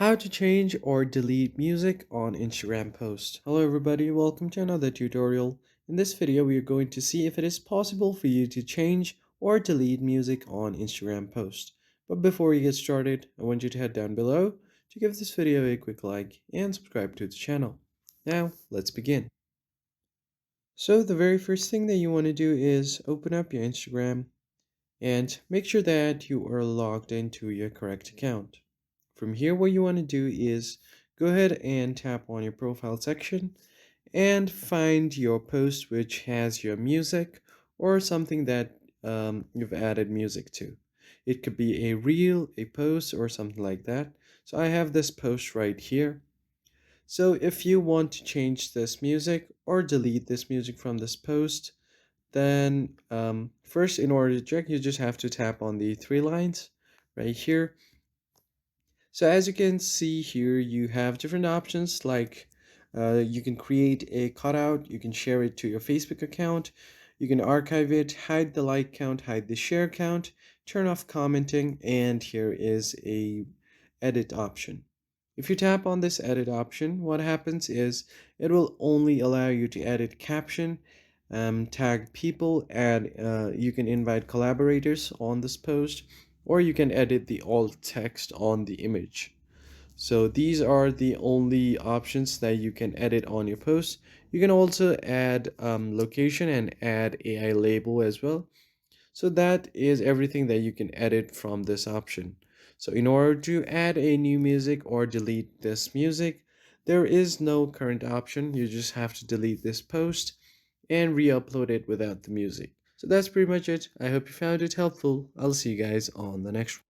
How to change or delete music on Instagram post. Hello everybody, welcome to another tutorial. In this video, we are going to see if it is possible for you to change or delete music on Instagram post. But before we get started, I want you to head down below to give this video a quick like and subscribe to the channel. Now, let's begin. So the very first thing that you want to do is open up your Instagram and make sure that you are logged into your correct account. From here, what you want to do is go ahead and tap on your profile section and find your post which has your music or something that you've added music to. It could be a reel, a post, or something like that. So I have this post right here. So if you want to change this music or delete this music from this post, then first, in order to check, you just have to tap on the three lines right here. So as you can see here, you have different options like you can create a cutout, you can share it to your Facebook account, you can archive it, hide the like count, hide the share count, turn off commenting, and here is a edit option. If you tap on this edit option, what happens is it will only allow you to edit caption, tag people, and you can invite collaborators on this post, or you can edit the alt text on the image. So these are the only options that you can edit on your post. You can also add location and add AI label as well. So that is everything that you can edit from this option. So in order to add a new music or delete this music, there is no current option. You just have to delete this post and re-upload it without the music. So that's pretty much it. I hope you found it helpful. I'll see you guys on the next one.